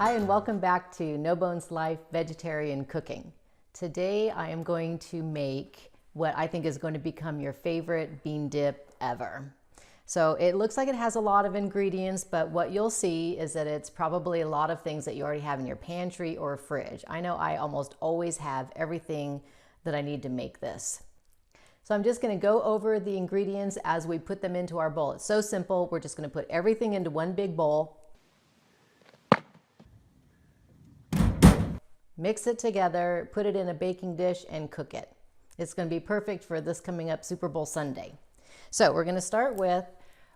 Hi and welcome back to No Bones Life Vegetarian Cooking. Today I am going to make what I think is going to become your favorite bean dip ever. So it looks like it has a lot of ingredients, but what you'll see is that it's probably a lot of things that you already have in your pantry or fridge. I know I almost always have everything that I need to make this. So I'm just going to go over the ingredients as we put them into our bowl. It's so simple. We're just going to put everything into one big bowl. Mix it together, put it in a baking dish, and cook it. It's going to be perfect for this coming up Super Bowl Sunday. So we're going to start with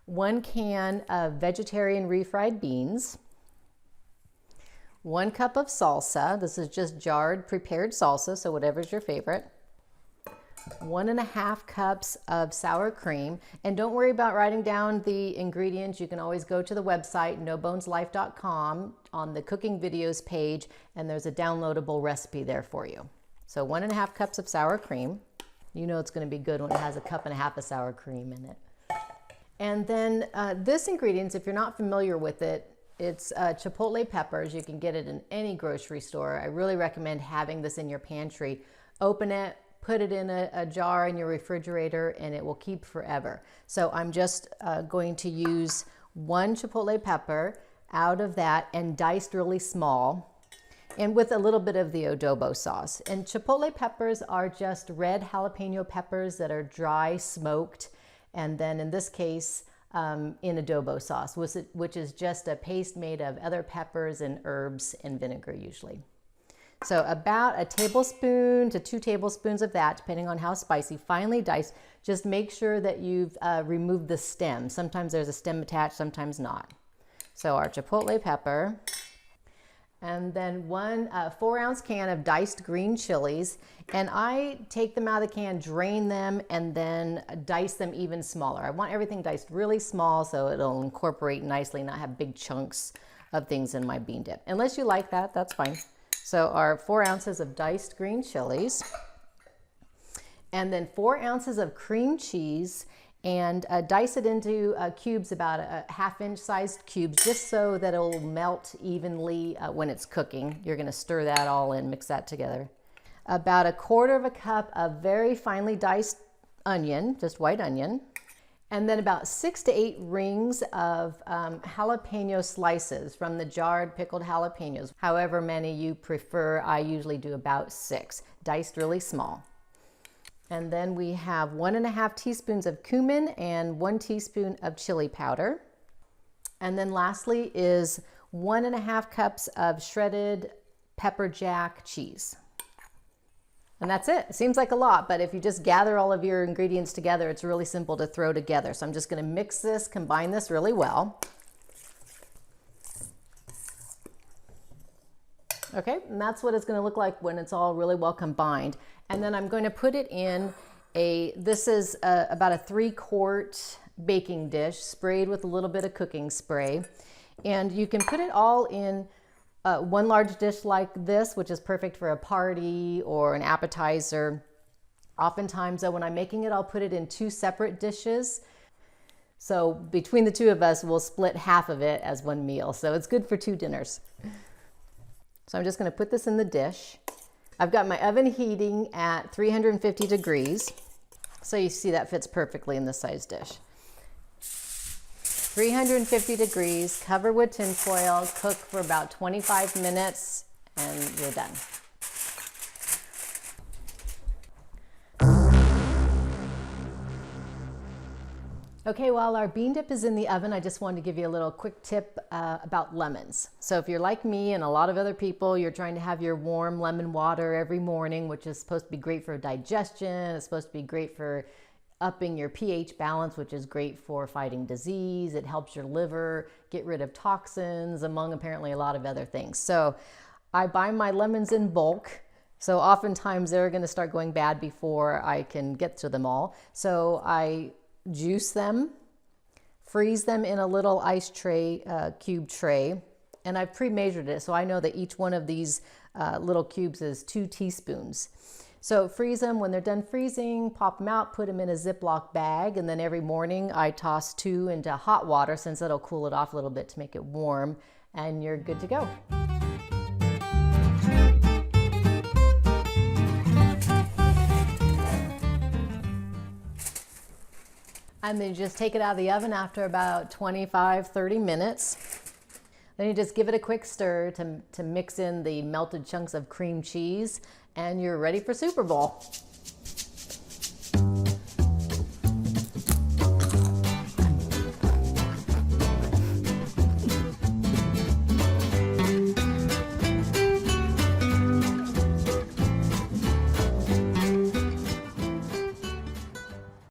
1 can of vegetarian refried beans, 1 cup of salsa. This is just jarred prepared salsa, so whatever's your favorite. 1.5 cups of sour cream. And don't worry about writing down the ingredients. You can always go to the website noboneslife.com on the cooking videos page, and there's a downloadable recipe there for you. So 1.5 cups of sour cream. You know it's going to be good when it has 1.5 cups of sour cream in it. And then this ingredient, if you're not familiar with it, it's chipotle peppers. You can get it in any grocery store. I really recommend having this in your pantry. Open it, put it in a jar in your refrigerator, and it will keep forever. So I'm just going to use 1 chipotle pepper out of that and diced really small, and with a little bit of the adobo sauce. And chipotle peppers are just red jalapeno peppers that are dry smoked, and then in this case in adobo sauce, which is just a paste made of other peppers and herbs and vinegar usually. So about 1 tablespoon to 2 tablespoons of that, depending on how spicy, finely diced. Just make sure that you've removed the stem. Sometimes there's a stem attached, sometimes not. So our chipotle pepper, and then 1 4-ounce can of diced green chilies. And I take them out of the can, drain them, and then dice them even smaller. I want everything diced really small so it'll incorporate nicely, not have big chunks of things in my bean dip. Unless you like that, that's fine. So our 4 ounces of diced green chilies, and then 4 ounces of cream cheese, and dice it into cubes, about a 1/2-inch sized cubes, just so that it'll melt evenly when it's cooking. You're going to stir that all in, mix that together. About 1/4 cup of very finely diced onion, just white onion. And then about 6 to 8 rings of jalapeno slices from the jarred pickled jalapenos. However many you prefer, I usually do about 6, diced really small. And then we have 1.5 teaspoons of cumin and 1 teaspoon of chili powder. And then lastly is 1.5 cups of shredded pepper jack cheese. And that's it. It seems like a lot, but if you just gather all of your ingredients together, it's really simple to throw together. So I'm just going to mix this, combine this really well. Okay, and that's what it's going to look like when it's all really well combined. And then I'm going to put it in this is about a 3-quart baking dish, sprayed with a little bit of cooking spray. And you can put it all in 1 large dish like this, which is perfect for a party or an appetizer. Oftentimes though, when I'm making it, I'll put it in 2 separate dishes. So between the 2 of us, we'll split half of it as 1 meal. So it's good for 2 dinners. So I'm just going to put this in the dish. I've got my oven heating at 350 degrees. So you see that fits perfectly in this size dish. 350 degrees, cover with tin foil, cook for about 25 minutes, and you're done. Okay, while our bean dip is in the oven, I just wanted to give you a little quick tip about lemons. So if you're like me and a lot of other people, you're trying to have your warm lemon water every morning, which is supposed to be great for digestion. It's supposed to be great for upping your pH balance, which is great for fighting disease. It helps your liver get rid of toxins, among apparently a lot of other things. So I buy my lemons in bulk. So oftentimes they're going to start going bad before I can get to them all. So I juice them, freeze them in a little ice tray, cube tray, and I've pre-measured it, so I know that each one of these little cubes is 2 teaspoons. So freeze them. When they're done freezing, pop them out, put them in a Ziploc bag, and then every morning I toss 2 into hot water since it'll cool it off a little bit to make it warm, and you're good to go. And then you just take it out of the oven after about 25-30 minutes. Then you just give it a quick stir to mix in the melted chunks of cream cheese, and you're ready for Super Bowl.